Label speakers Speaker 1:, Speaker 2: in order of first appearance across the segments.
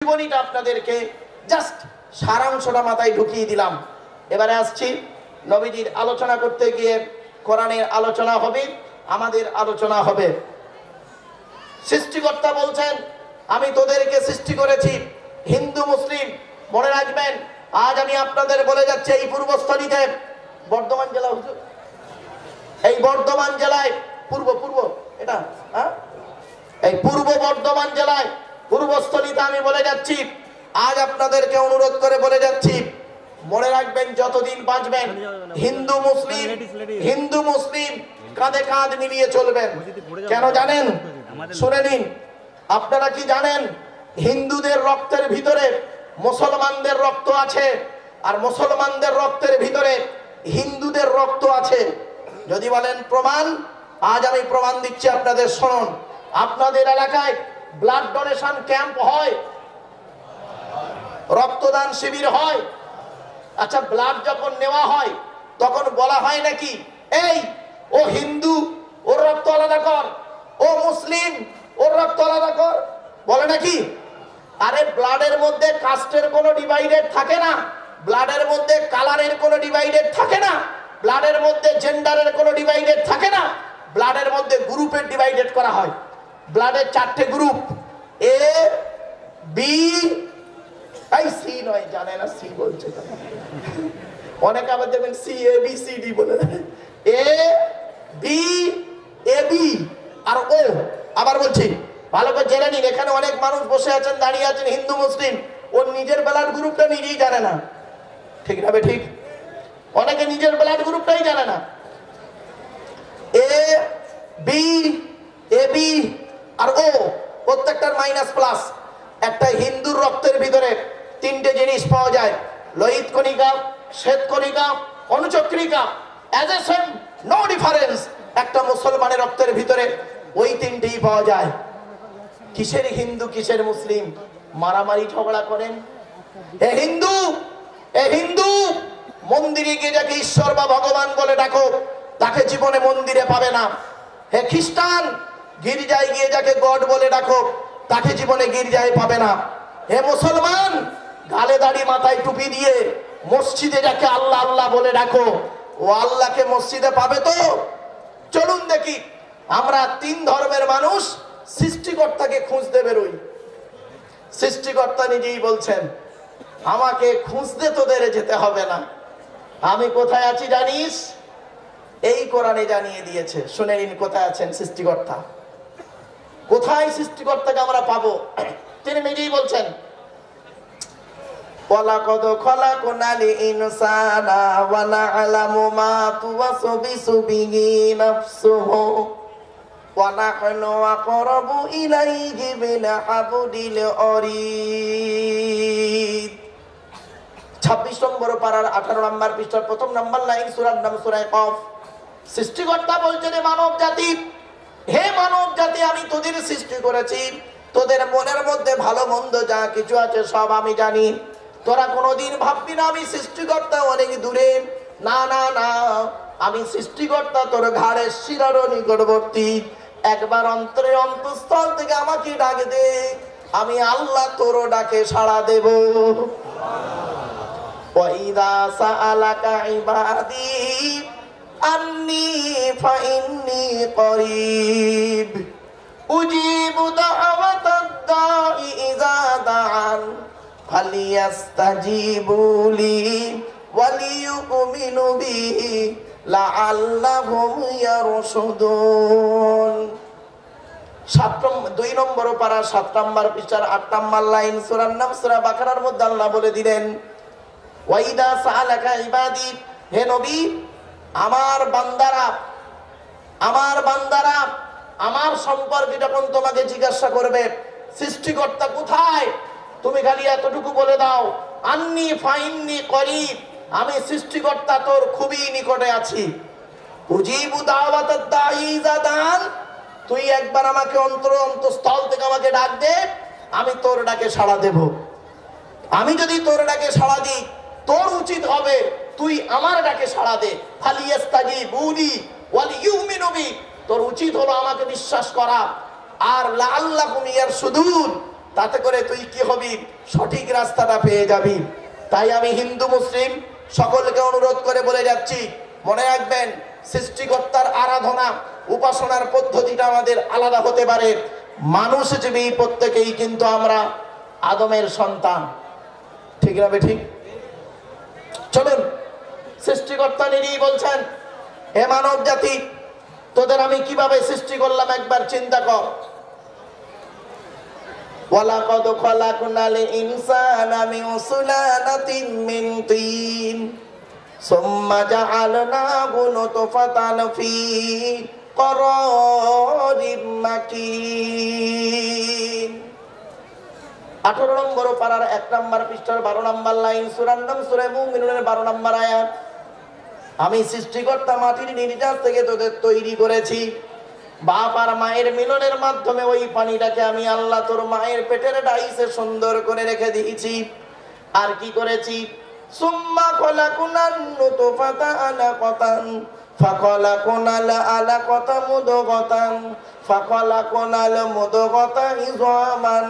Speaker 1: জীবনীটা আপনাদেরকে জাস্ট সারাংশটা মাথায় ঢুকিয়ে দিলাম। এবারে আসছি নবীজির আলোচনা করতে গিয়ে কোরআনের আলোচনা হবে, আমাদের আলোচনা হবে। সৃষ্টিকর্তা বলছেন, আমি তোদেরকে সৃষ্টি করেছি হিন্দু মুসলিম। মনে রাখবেন, আজ আমি আপনাদের বলে যাচ্ছি এই পূর্বস্থলীতে বর্ধমান জেলা, হুজুর এই বর্ধমান জেলায় এটা এই পূর্ব বর্ধমান জেলায় পূর্বস্থলীতে আমি বলে যাচ্ছি, আজ আপনাদেরকে অনুরোধ করে বলে যাচ্ছি, মনে রাখবেন যতদিন বাঁচবেন হিন্দু মুসলিম কাঁধে কাঁধ মিলিয়ে চলবেন। কেন জানেন? শুনে নিন। আপনারা কি জানেন হিন্দুদের রক্তের ভিতরে মুসলমানদের রক্ত আছে, আর মুসলমানদের রক্তের ভিতরে হিন্দুদের রক্ত আছে? যদি বলেন প্রমাণ, আজ আমি প্রমাণ দিচ্ছি আপনাদের। শুনুন, আপনাদের এলাকায় ব্লাড ডোনেশন ক্যাম্প হয়, রক্তদান শিবির হয়। আচ্ছা, ব্লাড যখন নেওয়া হয় তখন বলা হয় নাকি এই ও হিন্দু ওর রক্ত আলাদা কর, ও মুসলিম ওর রক্ত আলাদা কর? বলে নাকি? আরে ব্লাডের মধ্যে কাস্টের কোনো ডিভাইডেড থাকে না, ব্লাডের মধ্যে কালারের কোনো ডিভাইডেড থাকে না, ব্লাডের মধ্যে জেন্ডারের কোনো ডিভাইডেড থাকে না, ব্লাডের মধ্যে গ্রুপের ডিভাইডেড করা হয়। ব্লাডের 4টে গ্রুপ, এ বি, এই সি নয়, জানে না সি বলছে, অনেকে আবার দেখবেন C A B C D বলে, এ বি, এ বি আর ও। আবার বলছি, ভালো করে জেনে নিন, এখানে অনেক মানুষ বসে আছেন, দাঁড়িয়ে আছেন, হিন্দু মুসলিম, ওর নিজের ব্লাড গ্রুপটা নিজেই জানে না। ঠিক না? ঠিক। অনেকে নিজের ব্লাড গ্রুপটাই জানে না। এ বি, এ বি আর ও, প্রত্যেকটার মাইনাস প্লাস। একটা হিন্দুর রক্তের ভিতরে 3টে জিনিস পাওয়া যায়, লোহিত কণিকা, শ্বেত কণিকা, অনুচক্রিকা। As a same, no difference. একটা মুসলমানের রক্তের ভিতরে ওই 3টেই পাওয়া যায়। কিসের হিন্দু কিসের মুসলিম মারামারি ঝগড়া করেন? এ হিন্দু, এ হিন্দু, মন্দিরে গিয়ে যাকে ঈশ্বর বা ভগবান বলে ডাকো, তাকে জীবনে মন্দিরে পাবে না। হে খ্রিস্টান, গির্জায় গিয়ে যাকে গড বলে ডাকো, তাকে জীবনে গির্জায় পাবে না। হে মুসলমান, গালে দাড়ি মাথায় টুপি দিয়ে মসজিদে যাকে আল্লাহ আল্লাহ বলে ডাকো, ও আল্লাহকে মসজিদে পাবে তো? চলুন দেখি, আমরা 3 ধর্মের মানুষ সৃষ্টিকর্তাকে খুঁজতে বেরোই। সৃষ্টিকর্তা নিজেই বলছেন, আমাকে খুঁজতে তোদের যেতে হবে না, আমি কোথায় আছি জানিস? এই কোরআনে জানিয়ে দিয়েছে। শুনে নিন কোথায় আছেন সৃষ্টিকর্তা। কোথায় সৃষ্টিকর্তাকে আমরা পাবো? তিনি নিজেই বলছেন, ওয়ালাকাদ খলাকনাল ইনসানা ওয়া না'লামু মা তুওয়াসবিসু বিহি নাফসুহু ওয়া নাহনু আকরাবু ইলাইহি মিন হাবলিল ওয়ারিদ। 26 নম্বর পারার 18 নম্বর পৃষ্ঠার 1ম নম্বর লাইন, সূরার নাম সূরা কফ। সৃষ্টিকর্তা বলছেন, মানব জাতি, হে মানব জাতি, আমি তোদের সৃষ্টি করেছি, তোদের মনের মধ্যে ভালো মন্দ যা কিছু আছে সব আমি জানি। তোরা কোনোদিন ভাববি না আমি সৃষ্টিকর্তা অনেক দূরে। না না না, আমি সৃষ্টিকর্তা তোর ঘাড়ের শিরারও নিকটবর্তী। একবার অন্তরের অন্তঃস্থল থেকে আমাকে ডাক দে, আমি আল্লাহ তোর ডাকে সাড়া দেব। ওয়াইদা সাআলাকা ইবাদি আন্নী ফাইন্নী করিব উজিবু দাওয়াতাদ দাঈ ইযা দাআন ফালিয়াস্তাজিবু লি ওয়ালিয়ুমিনু বিহি লাআল্লাহুম ইয়ারশুদুন। 2 নম্বর পারা 7 নম্বর পৃষ্ঠার 8 নম্বর লাইন, সূরার নাম সূরা বাকারার মধ্যে আল্লাহ বলে দিলেন, ওয়াইদা সাআলাকা ইবাদি, হে নবী, আমার বান্দারা আমার সম্পর্কে যখন তোমাকে জিজ্ঞাসা করবে সৃষ্টিকর্তা কোথায়, তুমি খালি এতটুকু বলে দাও, আন্নী ফাইন্নী করিব, আমি সৃষ্টিকর্তা তোর খুবই নিকটে আছি। উজিবু দাওয়াতাদ দাঈ ইযা দাআন, তুই একবার আমাকে অন্তঃস্থল থেকে আমাকে ডাক দে, আমি তোর ডাকে সাড়া দেব। আমি যদি তোর ডাকে সাড়া দিই, তোর উচিত হবে তুই আমার ডাকে সাড়া দে। ফালিয়াস্তাজিবু লি ওয়ালিয়ুমিনু বি, তোর উচিত হলো আমাকে বিশ্বাস করা। আর লাআল্লাহুম ইয়ারশুদুন, তাতে করে তুই কি হবি, সঠিক রাস্তাটা পেয়ে যাবি। তাই আমি হিন্দু মুসলিম সকলকে অনুরোধ করে বলে যাচ্ছি, মনে রাখবেন সৃষ্টিকর্তার আরাধনা উপাসনার পদ্ধতিটা আমাদের আলাদা হতে পারে। মানুষ হিসেবে প্রত্যেকেই কিন্তু আমরা আদমের সন্তান, ঠিক না ঠিক? চলুন, সৃষ্টিকর্তা নিজেই বলছেন, হে মানব জাতি, তোদের আমি কিভাবে সৃষ্টি করলাম একবার চিন্তা কর। ওয়ালাকাদ খালাকনাল ইনসানা মিন সুলালাতিন মিন তিন সুম্মা জাআলনাহু নুতফাতান ফি করারিম মাকিন। 18 নম্বর পারার 1 নম্বর পৃষ্ঠার 12 নম্বর লাইন, সূরার নাম সূরা মুমিনুনের 12 নম্বর আয়াত। আমি সৃষ্টিকর্তা মাটির নির্যাস থেকে তোদের তৈরি করেছি, বাপ আর মায়ের মিলনের মাধ্যমে ওই পানিটাকে আমি আল্লাহ তোর মায়ের পেটের ডাইসে সুন্দর করে রেখে দিয়েছি। আর কি করেছি, সুম্মা খলাকুনান নুতফাতা আলাকাতান ফাখলাকুনাল আলাকাতা মুদগাতান ফাখলাকুনাল মুদগাতা ইযামান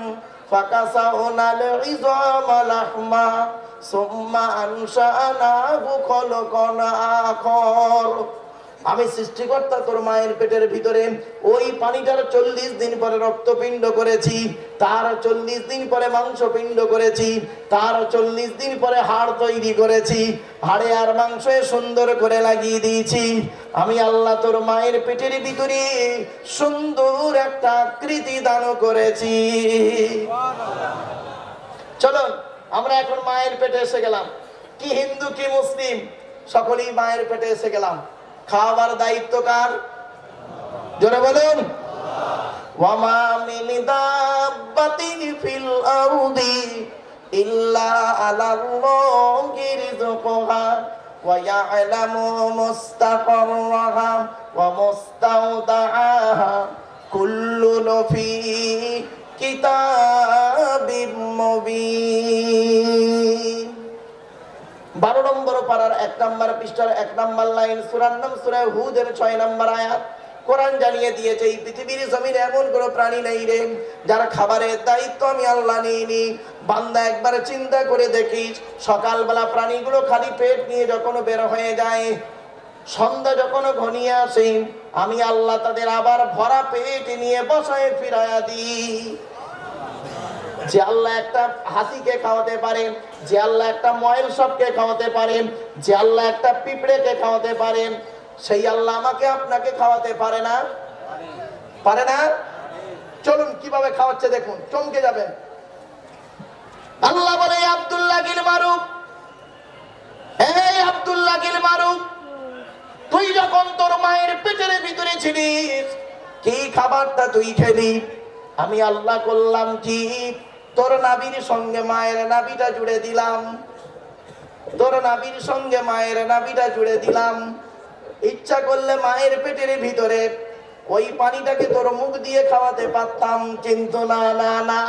Speaker 1: ফাকাসাউনাল ইযামা লাহমা সুম্মা আনশানাহু খলকান আখর। আমি সৃষ্টিকর্তা তোর মায়ের পেটের ভিতরে ওই পানিটার 40 দিন পরে রক্তপিণ্ড করেছি, তার 40 দিন পরে মাংসপিণ্ড করেছি, তার 40 দিন পরে হাড় তৈরি করেছি, হাড়ে আর মাংসে সুন্দর করে লাগিয়ে দিয়েছি। আমি আল্লাহ তোর মায়ের পেটের ভিতরে সুন্দর একটা আকৃতি দান করেছি। চলো আমরা এখন মায়ের পেটে এসে গেলাম, কি হিন্দু কি মুসলিম সকলেই মায়ের পেটে এসে গেলাম। খাওয়ার দায়িত্ব কার? জোরে বলুন। ওয়ামা মিন দাব্বাতিন ফিল আরদি ইল্লা আলাল্লাহি রিজকুহা ওয়া ইয়ালামু মুস্তাকাররাহা ওয়া মুস্তাওদাআহা কুল্লুন ফি কিতাবিম মুবিন। 12 নম্বর পারার 1 নম্বর পৃষ্ঠার 1 নম্বর লাইন, সূরার নাম সূরা হুদের 6 নম্বর আয়াত। কোরআন জানিয়ে দিয়েছে এই পৃথিবীর জমিনে এমন কোনো প্রাণী নেই রে যার খাবারের দায়িত্ব আমি আল্লাহ নিইনি। বান্দা একবার চিন্তা করে দেখিস, সকালবেলা প্রাণীগুলো খালি পেট নিয়ে যখন বের হয়ে যায়, সন্ধ্যা যখন ঘনিয়ে আসে, আমি আল্লাহ তাদের আবার ভরা পেট নিয়ে বসায় ফিরাইয়া দিই। যে আল্লাহ একটা হাতিকে খাওয়াতে পারেন, যে আল্লাহ একটা ময়েল সাপকে খাওয়াতে পারেন, যে আল্লাহ একটা পিঁপড়েকে খাওয়াতে পারেন, সেই আল্লাহ আমাকে আপনাকে খাওয়াতে পারে না? পারে না? চলুন কিভাবে খাওয়াচ্ছে দেখুন, চমকে যাবেন। আল্লাহ বলে, আব্দুল্লাহ গিল মারুফ, এই আব্দুল্লাহ গিল মারুফ, তুই যখন তোর মায়ের পেটের ভিতরে ছিলিস, কি খাবারটা তুই খেলি? আমি আল্লাহ করলাম কি, তোর নাভির সঙ্গে মায়ের নাভিটা জুড়ে দিলাম, তোর নাভির সঙ্গে মায়ের নাভিটা জুড়ে দিলাম। ইচ্ছা করলে মায়ের পেটের ভিতরে ওই পানিটাকে তোর মুখ দিয়ে খাওয়াতে পারতাম, কিন্তু না না না,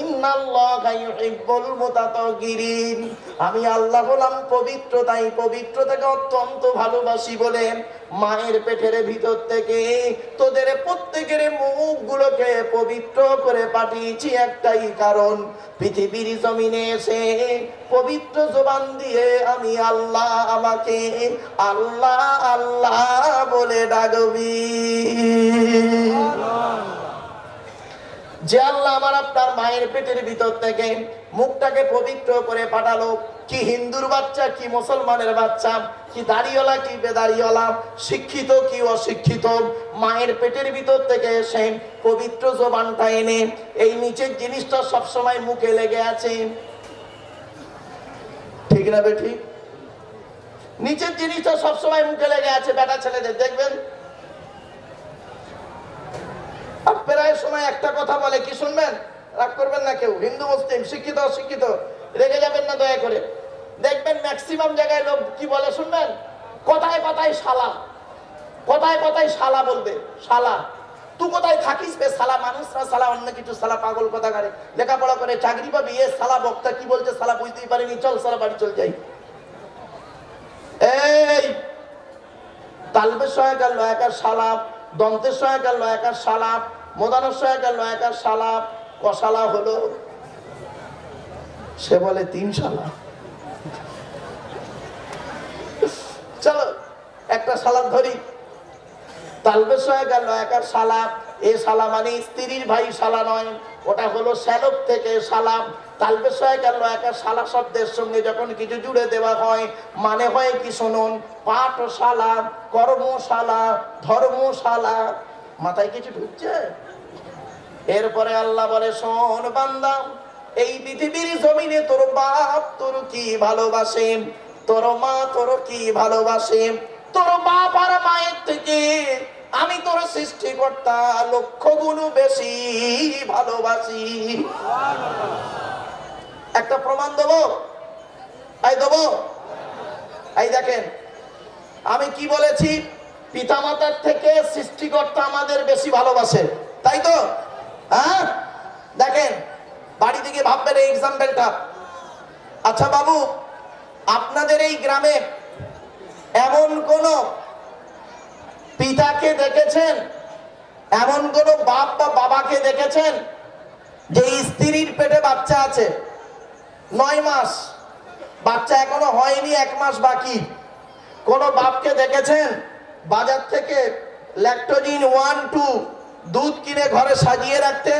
Speaker 1: ইন্নাল্লাহা ইউহিব্বুল মুতাতাহহিরিন, আমি আল্লাহ হলাম পবিত্র, তাই পবিত্রতাকে অত্যন্ত ভালোবাসি বলে মায়ের পেটের ভিতর থেকে তোদের প্রত্যেকের মুখগুলোকে পবিত্র করে পাঠিয়েছি একটাই কারণ, পৃথিবীর জমিনে এসে পবিত্র জবান দিয়ে আমি আল্লাহ আমাকে আল্লাহ আল্লাহ বলে ডাকবি। যে আল্লাহ আমার আপনার মায়ের পেটের ভিতর থেকে মুখটাকে পবিত্র করে পাঠালো, কি হিন্দুর বাচ্চা কি মুসলমানের বাচ্চা, কি দাড়িওয়ালা কি বেদাড়িওয়ালা, শিক্ষিত কি অশিক্ষিত, মায়ের পেটের ভিতর থেকে এসে পবিত্র জবানটা এনে এই নিচের জিনিসটা সবসময় মুখে লেগে আছে, ঠিক না বেঠিক? নিচের জিনিসটা সবসময় মুখে লেগে আছে। বেটা ছেলেদের দেখবেন প্রায় সময় একটা কথা বলে, কি শুনবেন? রাগ করবেন না কেউ, হিন্দু মুসলিম শিক্ষিত অশিক্ষিত রেগে যাবেন না দয়া করে। দেখবেন ম্যাক্সিমাম জায়গায় লোক কি বলে শুনবেন, কথায় কথায় শালা, কথায় কথায় শালা বলবে। শালা, তুই কোথায় থাকিস বে শালা? মানুষ না শালা, অন্য কিছু শালা, পাগল কথা করে লেখাপড়া করে চাকরি পাবি, এ শালা বক্তা কি বলছে শালা বুঝতেই পারিনি, চল শালা বাড়ি চল যাই। এই তালবের সহায়কার লয়াকার সালাপ, দন্তের সহায়কার লয়াকার সালাপ, মোদানের সহায়কার লয়াকার সালাপ, কশালা হলো? সে বলে 3 শালা। চলো একটা সালাদ ধরি, তালবেশ হয়ে গেল একার শালা। এ শালা মানে স্ত্রীর ভাই শালা নয়, ওটা হলো শ্যালক থেকে সালাম। তালবেশ হয়ে গেল একার শালা শব্দের সঙ্গে যখন কিছু জুড়ে দেওয়া হয় মানে হয় কি শুনুন, পাঠশালা, কর্মশালা, ধর্মশালা। মাথায় কিছু ঢুকছে? এরপরে আল্লাহ বলে, শোন বান্দা, এই পৃথিবীর জমিনে তোর বাপ তোর কি ভালোবাসে, তোর মা তোর কি ভালোবাসে, তোর বাপ আর মায়ের থেকে আমি তোর সৃষ্টিকর্তা 1,00,000 গুণ বেশি ভালোবাসি। একটা প্রমাণ দেবো? এই দেবো? এই দেখেন, আমি কি বলেছি? পিতামাতার থেকে সৃষ্টিকর্তা আমাদের বেশি ভালোবাসে, তাই তো? হ্যাঁ, দেখেন বাড়ি থেকে ভাববেন এই এক্সাম্পলটা। আচ্ছা বাবু, আপনাদের এই গ্রামে এমন কোন পিতাকে দেখেছেন, এমন কোন বাপ বা বাবাকে দেখেছেন যে স্ত্রীর পেটে বাচ্চা আছে 9 মাস, বাচ্চা এখনো হয়নি, 1 মাস বাকি? কোন বাপকে দেখেছেন বাজার থেকে ল্যাকটোজিন 1, 2 দুধ কিনে ঘরে সাজিয়ে রাখতে?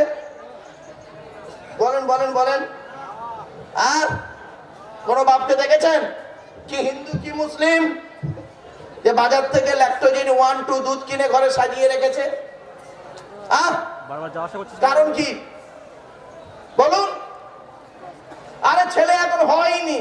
Speaker 1: বলেন বলেন বলেন। আর কোন বাপকে দেখেছেন কি হিন্দু কি মুসলিম যে বাজার থেকে ল্যাকটোজিন 1, 2 দুধ কিনে ঘরে সাজিয়ে রেখেছে? কারণ কি বলুন? আরে ছেলে এখন হয়নি।